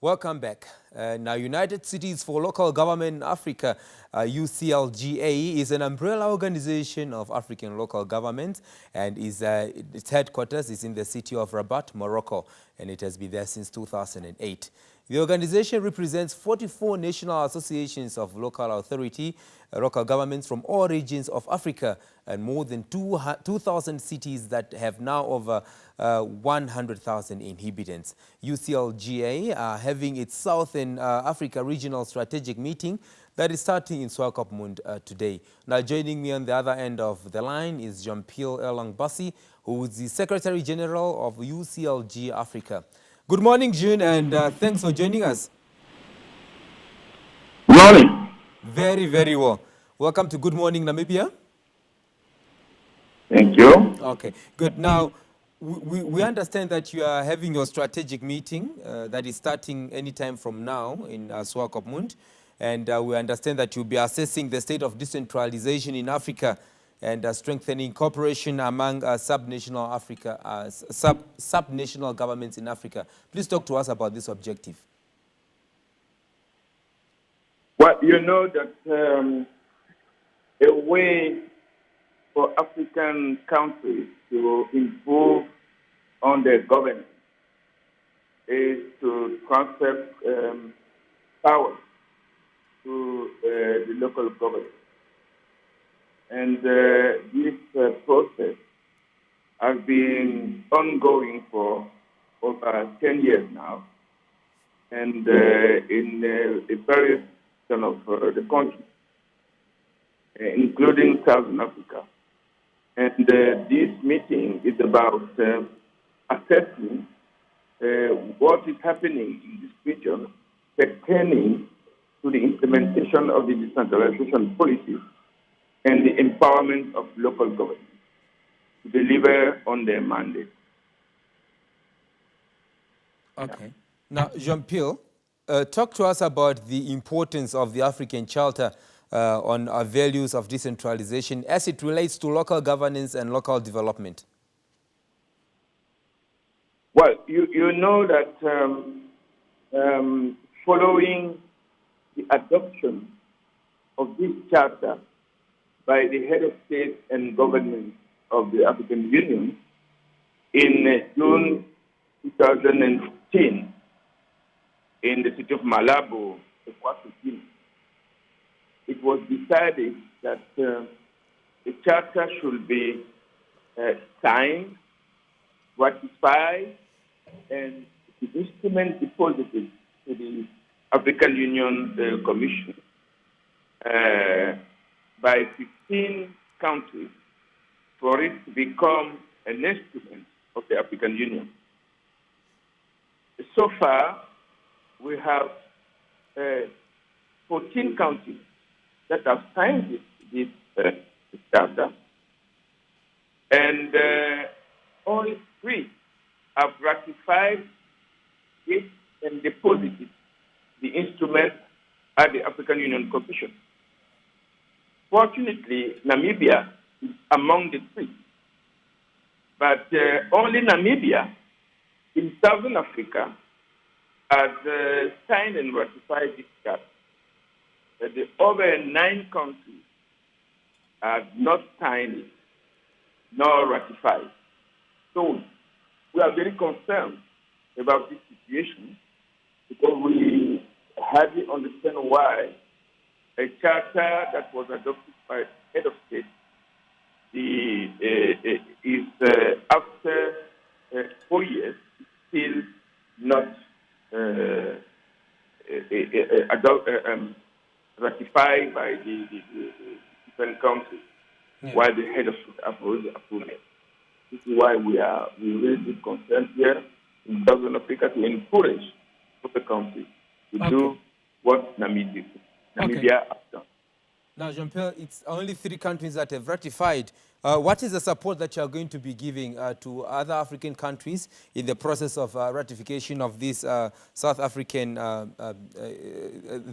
Welcome back. Now, United Cities for Local Government in Africa, UCLGA, is an umbrella organization of African local governments, and its headquarters is in the city of Rabat, Morocco, and it has been there since 2008. The organization represents 44 national associations of local authority, local governments from all regions of Africa, and more than 2,000 cities that have now over 100,000 inhabitants. UCLGA are having its Southern Africa Regional Strategic Meeting that is starting in Swakopmund today. Now, joining me on the other end of the line is Jean-Pierre Elong Mbassi, who is the Secretary General of UCLG Africa. Good morning, June, and thanks for joining us. Good morning. Very, very well. Welcome to Good Morning, Namibia. Thank you. Okay, good. Now, we understand that you are having your strategic meeting that is starting anytime from now in Swakopmund. And we understand that you'll be assessing the state of decentralization in Africa and strengthening cooperation among subnational governments in Africa. Please talk to us about this objective. Well, you know that a way for African countries to improve on their governance is to transfer power to the local government. And this process has been ongoing for over 10 years now, and in various of the country, including Southern Africa. And this meeting is about assessing what is happening in this region pertaining to the implementation of the decentralization policies and the empowerment of local government to deliver on their mandate. Okay. Now, Jean-Pierre, talk to us about the importance of the African Charter on our values of decentralization as it relates to local governance and local development. Well, you know that following the adoption of this charter by the head of state and government of the African Union in June 2015, in the city of Malabo, Equatorial, it was decided that the charter should be signed, ratified, and the instrument deposited to the African Union Commission by 15 countries for it to become an instrument of the African Union. So far, we have 14 countries that have signed this charter, and only 3 have ratified it and deposited the instrument at the African Union Commission. Fortunately, Namibia is among the 3, but only Namibia in Southern Africa has signed and ratified this charter. The other 9 countries have not signed it, nor ratified. So we are very concerned about this situation because we hardly understand why a charter that was adopted by the head of state is after 4 years still not ratified by the different countries, while the head of state have already approved it. This is why we raise this concern here in Southern Africa to encourage other countries to do what Namibia has done. Now, Jean-Pierre, it's only 3 countries that have ratified. What is the support that you are going to be giving to other African countries in the process of ratification of this South African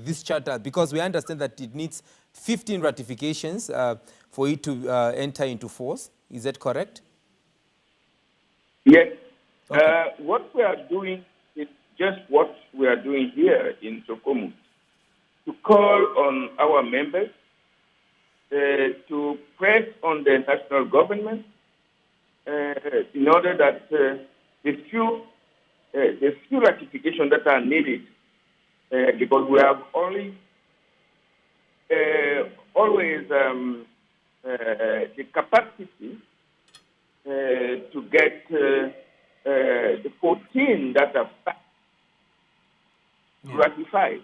this charter? Because we understand that it needs 15 ratifications for it to enter into force. Is that correct? Yes. Okay. What we are doing is just what we are doing here in Sokomu, to call on our members to press on the national government in order that the few ratifications that are needed, because we have always the capacity to get the 14 that are ratified.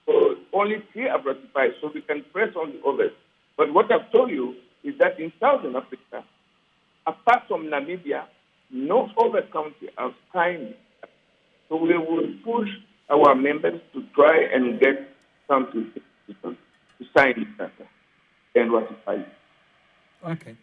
So only 3 have ratified, so we can press on the others. But what I've told you is that in Southern Africa, apart from Namibia, no other country has signed it. So we will push our members to try and get countries to sign it and ratify it. Okay.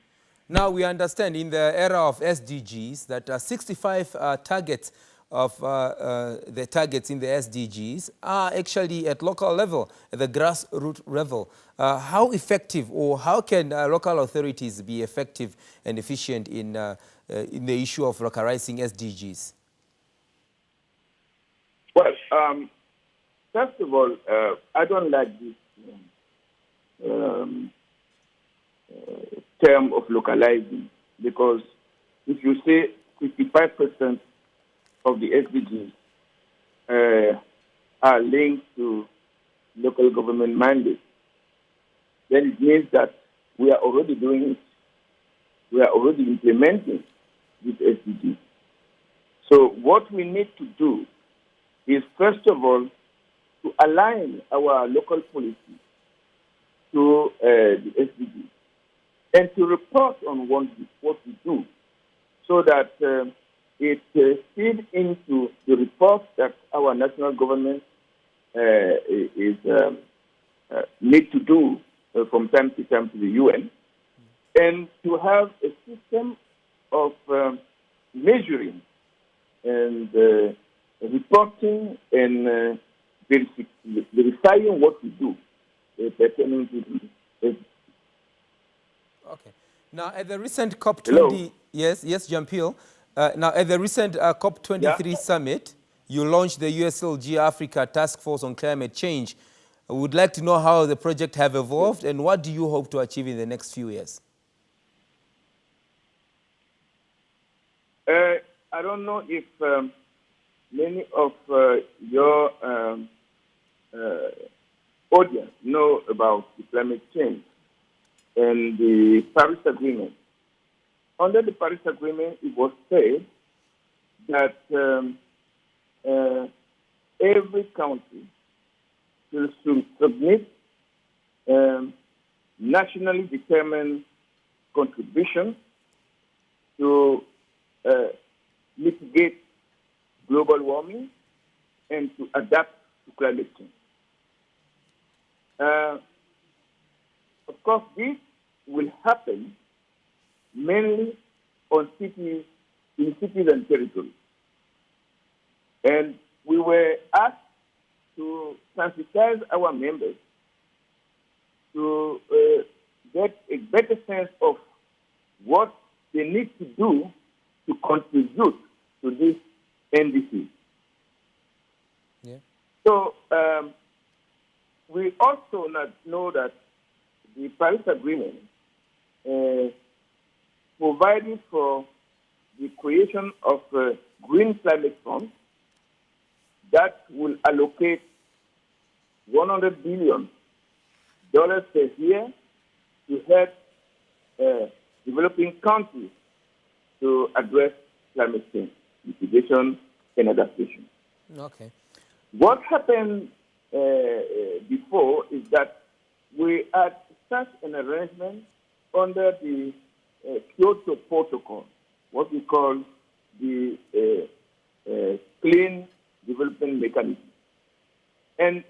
Now we understand in the era of SDGs that 65 targets of the targets in the SDGs are actually at local level, at the grassroots level. How effective, or how can local authorities be effective and efficient in the issue of localizing SDGs? Well, first of all, I don't like this term of localizing, because if you say 55% of the SDGs are linked to local government mandates, then it means that we are already doing it. We are already implementing this SDG. So what we need to do is, first of all, to align our local policy to the SDG and to report on what we do, so that it feeds into the report that our national government need to do from time to time to the UN, and to have a system of measuring and reporting and verifying what we do pertaining to the. Okay. Now, at the recent COP20, Hello? yes, Jean-Pierre. Now, at the recent COP23 summit, you launched the USLG Africa Task Force on Climate Change. I would like to know how the project have evolved and what do you hope to achieve in the next few years? I don't know if many of your audience know about the climate change and the Paris Agreement. Under the Paris Agreement, it was said that every country will submit nationally determined contributions to mitigate global warming and to adapt to climate change. Of course, this will happen mainly on in cities and territories. And we were asked to sensitize our members to get a better sense of what they need to do to contribute to this NDC. Yeah. So we also know that the Paris Agreement provided for the creation of a green climate fund that will allocate $100 billion per year to help developing countries to address climate change, mitigation, and adaptation. Okay. What happened before is that we had such an arrangement under the Kyoto Protocol, what we call the Clean Development Mechanism. And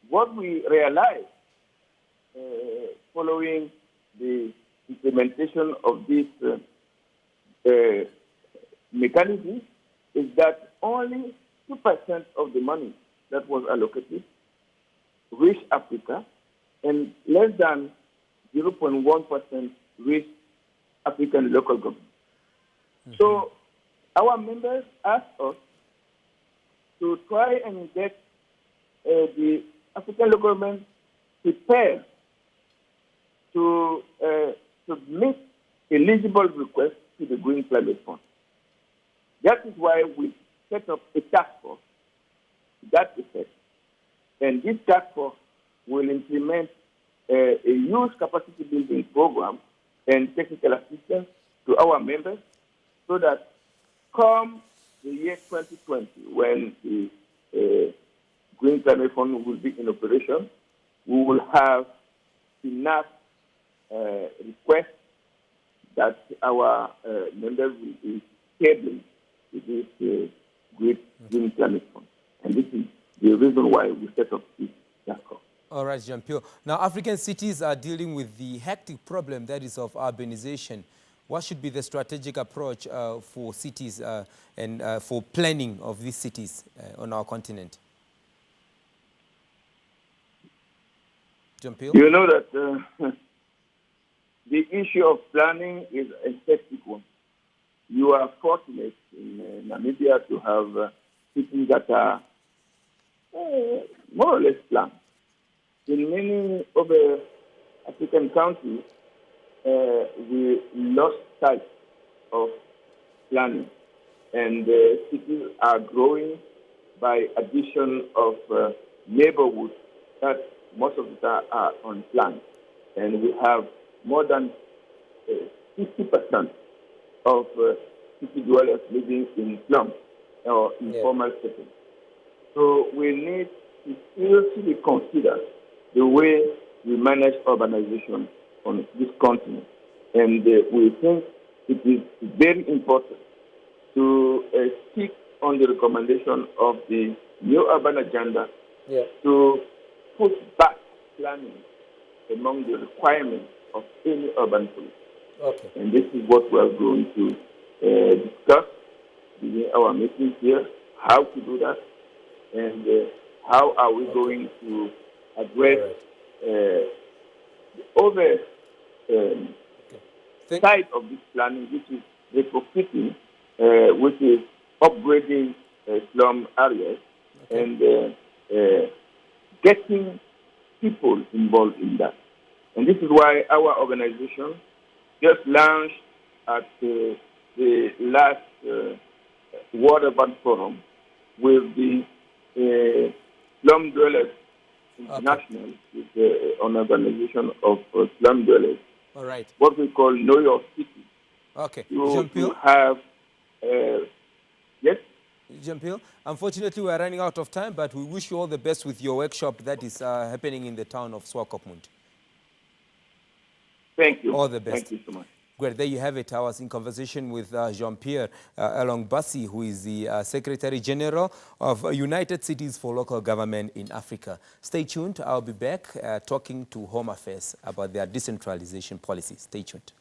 what we realized following the implementation of this mechanism is that only 2% of the money that was allocated reached Africa, and less than 0.1% reached African local government. Mm-hmm. So our members asked us to try and get the African local government prepared to submit eligible requests to the Green Climate Fund. That is why we set up a task force to that effect. And this task force will implement a huge capacity building program and technical assistance to our members so that come the year 2020, when the Green Climate Fund will be in operation, we will have enough requests that our members will be able to this Green Climate Fund. And this is the reason why we set up this task force. All right, Jean-Pierre. Now, African cities are dealing with the hectic problem that is of urbanization. What should be the strategic approach for cities and for planning of these cities on our continent? Jean-Pierre? You know that the issue of planning is a hectic one. You are fortunate in Namibia to have cities that are more or less planned. In many other African countries, we lost sight of planning, and cities are growing by addition of neighborhoods that most of it are unplanned. And we have more than 50% of city dwellers living in slums or informal settings. So we need to seriously consider the way we manage urbanization on this continent. And we think it is very important to stick on the recommendation of the new urban agenda to put back planning among the requirements of any urban policy. Okay. And this is what we are going to discuss during our meetings here, how to do that, and how are we going to address the other side of this planning, which is retrofitting, which is upgrading slum areas and getting people involved in that. And this is why our organization just launched at the last World Urban Forum with the Slum Dwellers International, with an organization of slum dwellers. All right. What we call Know Your City. Okay. To have, yes? Jean-Pierre, unfortunately, we are running out of time, but we wish you all the best with your workshop that is happening in the town of Swakopmund. Thank you. All the best. Thank you so much. Great. There you have it. I was in conversation with Jean-Pierre Elong Mbassi, who is the Secretary General of United Cities for Local Government in Africa. Stay tuned. I'll be back talking to Home Affairs about their decentralization policy. Stay tuned.